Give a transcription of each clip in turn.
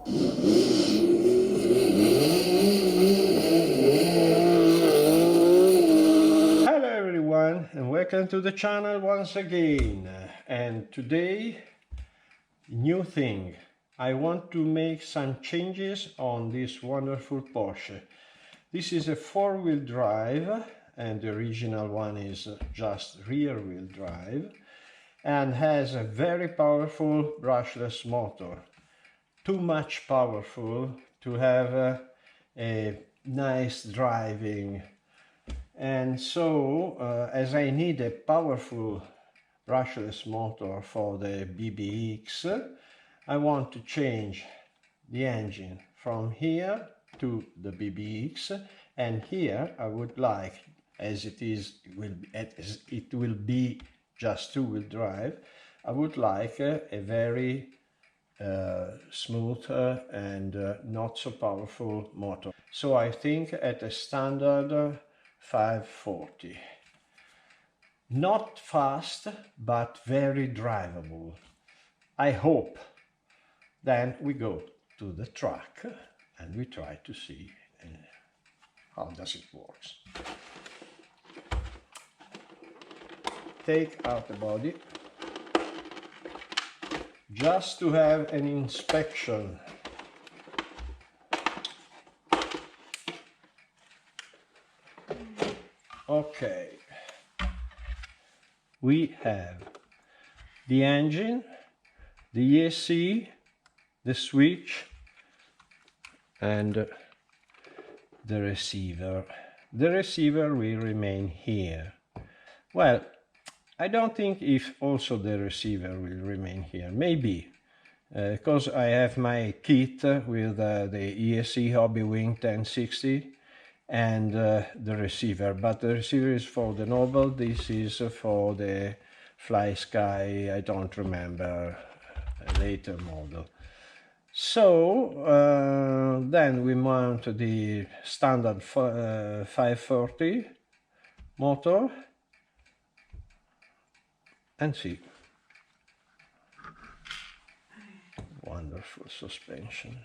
Hello everyone and welcome to the channel once again. And today, new thing. I want to make some changes on this wonderful Porsche. This is a four-wheel drive and the original one is just rear-wheel drive and has a very powerful brushless motor. Too much powerful to have a nice driving. And so, as I need a powerful brushless motor for the BBX, I want to change the engine from here to the BBX, and here I would like, as it will be just two-wheel drive, I would like a very smooth and not so powerful motor. So I think at a standard 540. Not fast, but very drivable. I hope. Then we go to the track and we try to see how does it works. Take out the body just to have an inspection. Okay, we have the engine, the ESC, the switch, and the receiver. The receiver will remain here. Well, I don't think if also the receiver will remain here. Maybe, because I have my kit with the ESC Hobby Wing 1060 and the receiver, but the receiver is for the Noble, this is for the Fly Sky, I don't remember, a later model. So then we mount the standard 540 motor and see. Wonderful suspension.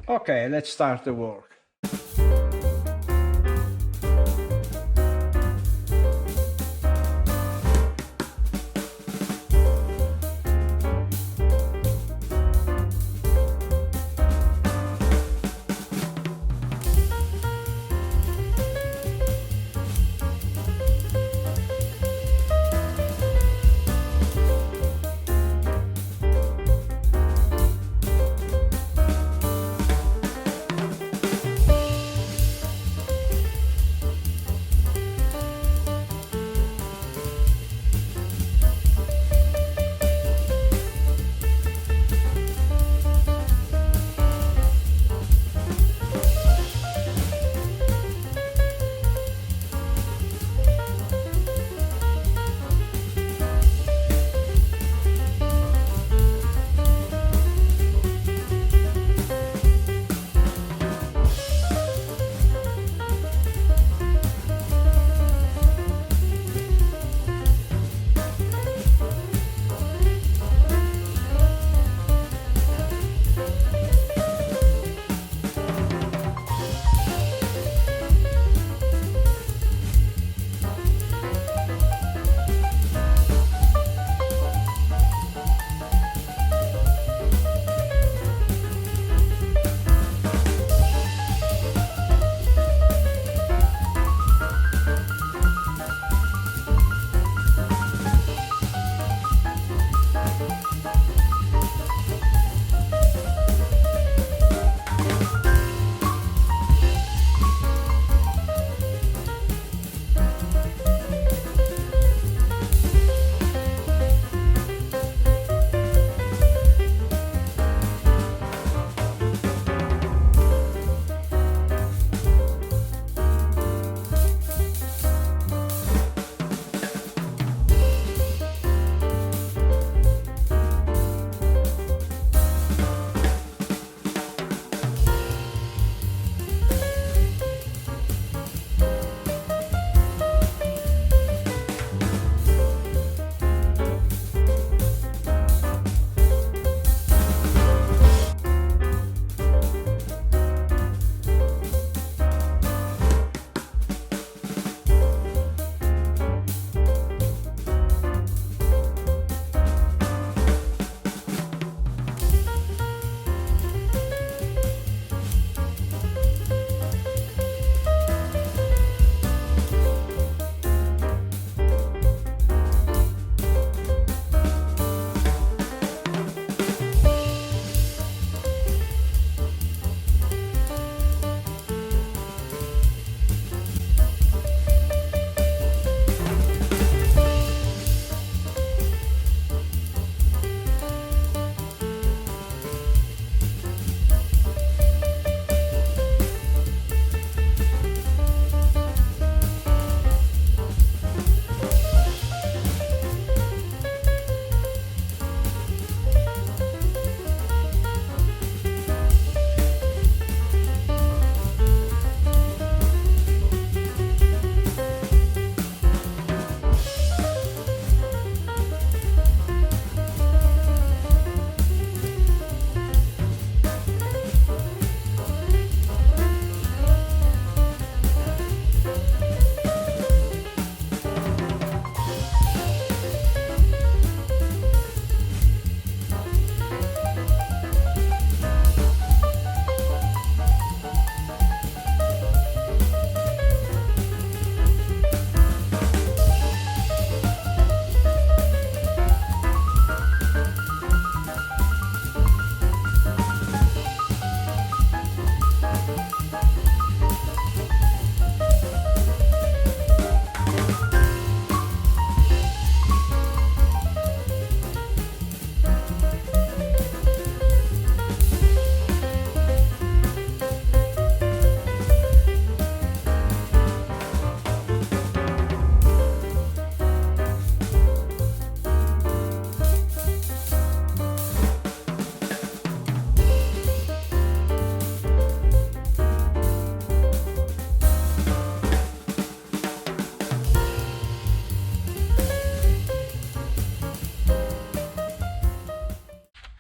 Okay, let's start the work.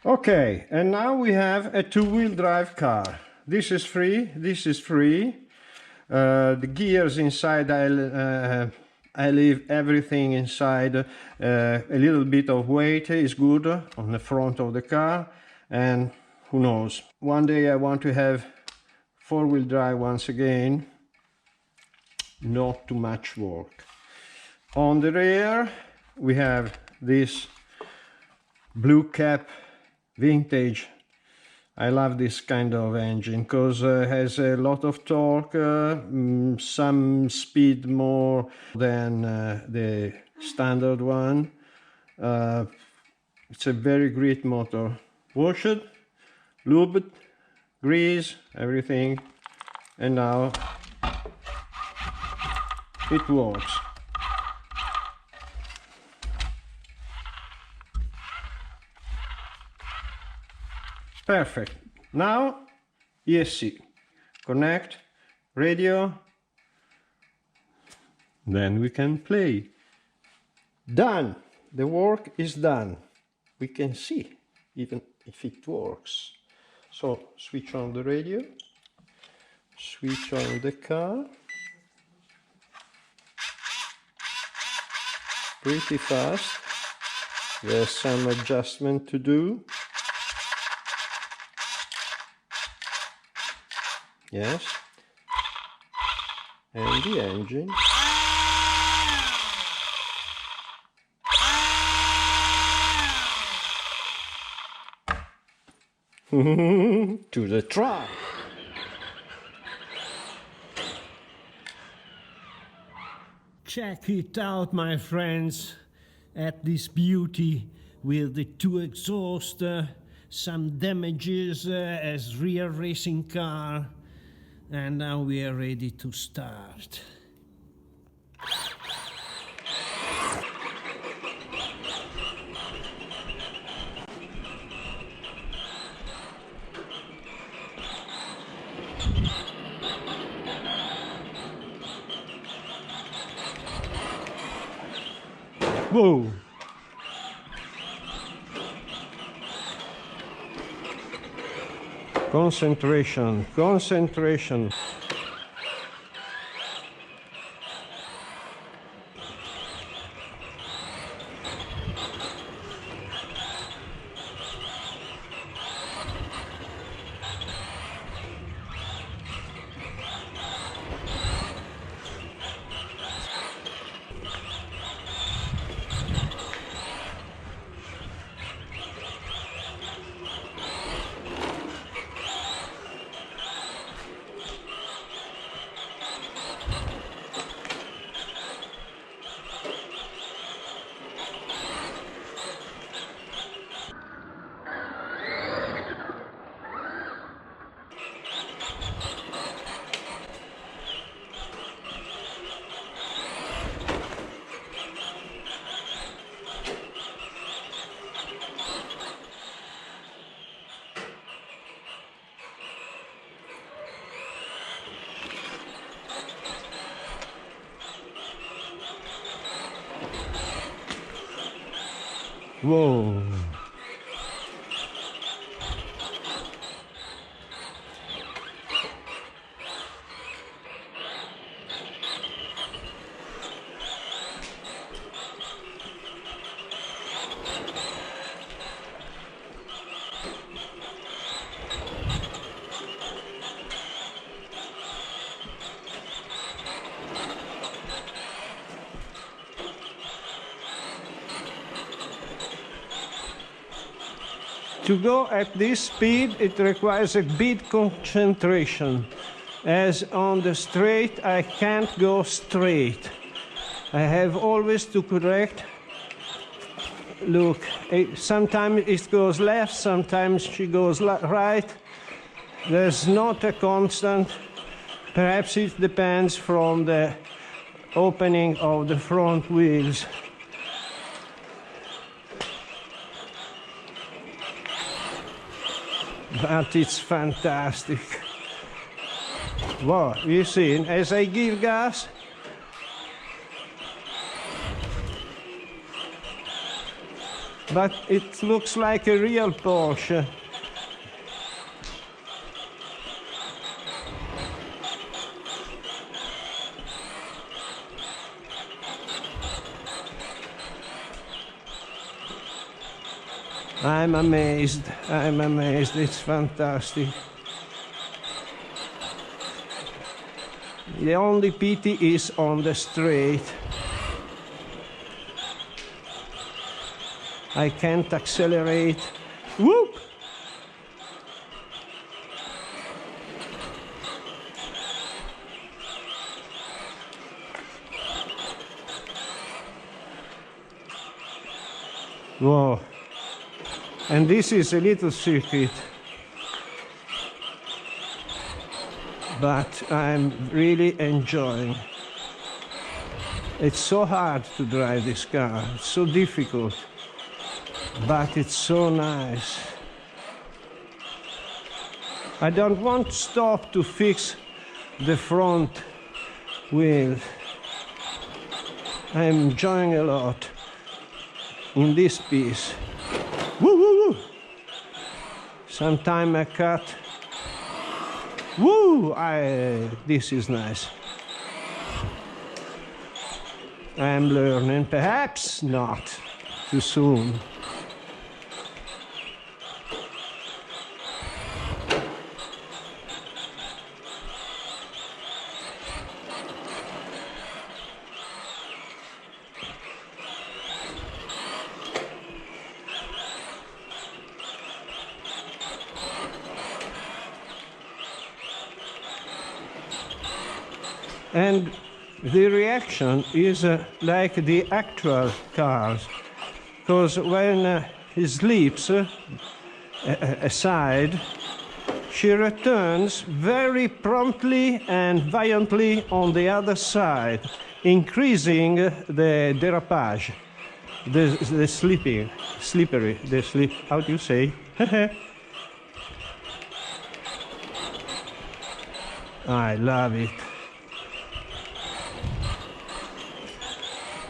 Okay, and now we have a two-wheel drive car. This is free, this is free. The gears inside, I leave everything inside. A little bit of weight is good on the front of the car, and who knows, one day I want to have four-wheel drive once again. Not too much work. On the rear we have this blue cap vintage. I love this kind of engine because it has a lot of torque, some speed more than the standard one. It's a very great motor. Washed, lubed, grease, everything, and now it works. Perfect. Now ESC, connect, radio, then we can play. Done. The work is done. We can see even if it works. So switch on the radio, switch on the car. Pretty fast. There's some adjustment to do. Yes, and the engine. To the track. Check it out, my friends, at this beauty with the two exhausts, some damages as rear racing car. And now we are ready to start. Whoa! Concentration, concentration. Whoa! To go at this speed, it requires a big concentration, as on the straight I can't go straight. I have always to correct. Look, sometimes it goes left, sometimes she goes right. There's not a constant. Perhaps it depends from the opening of the front wheels. But it's fantastic. Wow, you see, as I give gas, but it looks like a real Porsche. I'm amazed, it's fantastic. The only pity is on the straight. I can't accelerate. Whoop! Whoa. And this is a little circuit, but I'm really enjoying. It's so hard to drive this car, it's so difficult, but it's so nice. I don't want to stop to fix the front wheel. I'm enjoying a lot in this piece. Woo, woo, woo. Sometime I cut. Woo! This is nice. I'm learning, perhaps not too soon. And the reaction is like the actual cars, because when he sleeps aside, she returns very promptly and violently on the other side, increasing the derapage, the slippery, how do you say? I love it.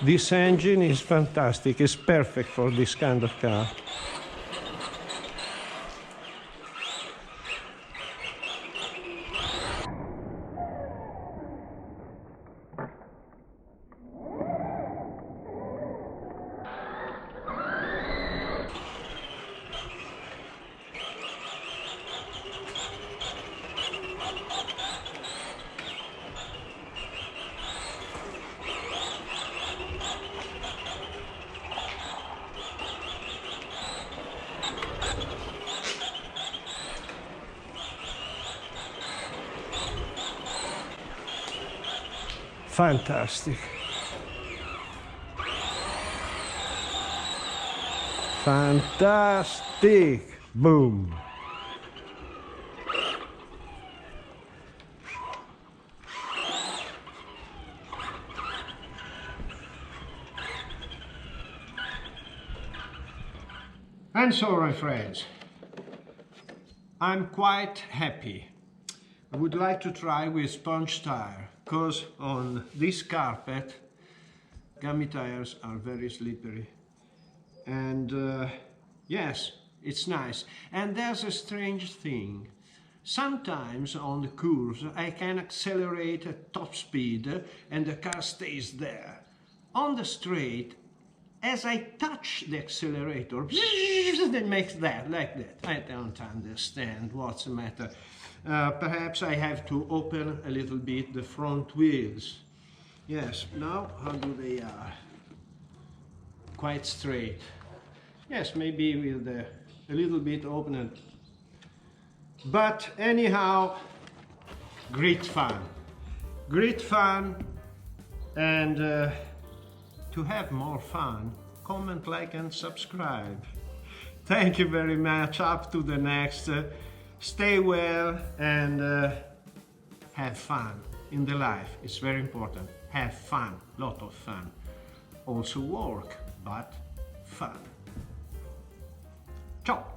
This engine is fantastic, it's perfect for this kind of car. Fantastic. Fantastic. Boom. And so, my friends, I'm quite happy. I would like to try with sponge tire, because on this carpet gummy tires are very slippery. And yes, it's nice. And there's a strange thing. Sometimes on the curves I can accelerate at top speed and the car stays there. On the straight, as I touch the accelerator, it makes that, like that. I don't understand what's the matter. Perhaps I have to open a little bit the front wheels. Yes, now how do they are? Quite straight. Yes, maybe with a little bit open. But anyhow, great fun. Great fun. And to have more fun, comment, like and subscribe. Thank you very much. Up to the next. Stay well and have fun in the life. It's very important. Have fun, lot of fun. Also work, but fun. Ciao!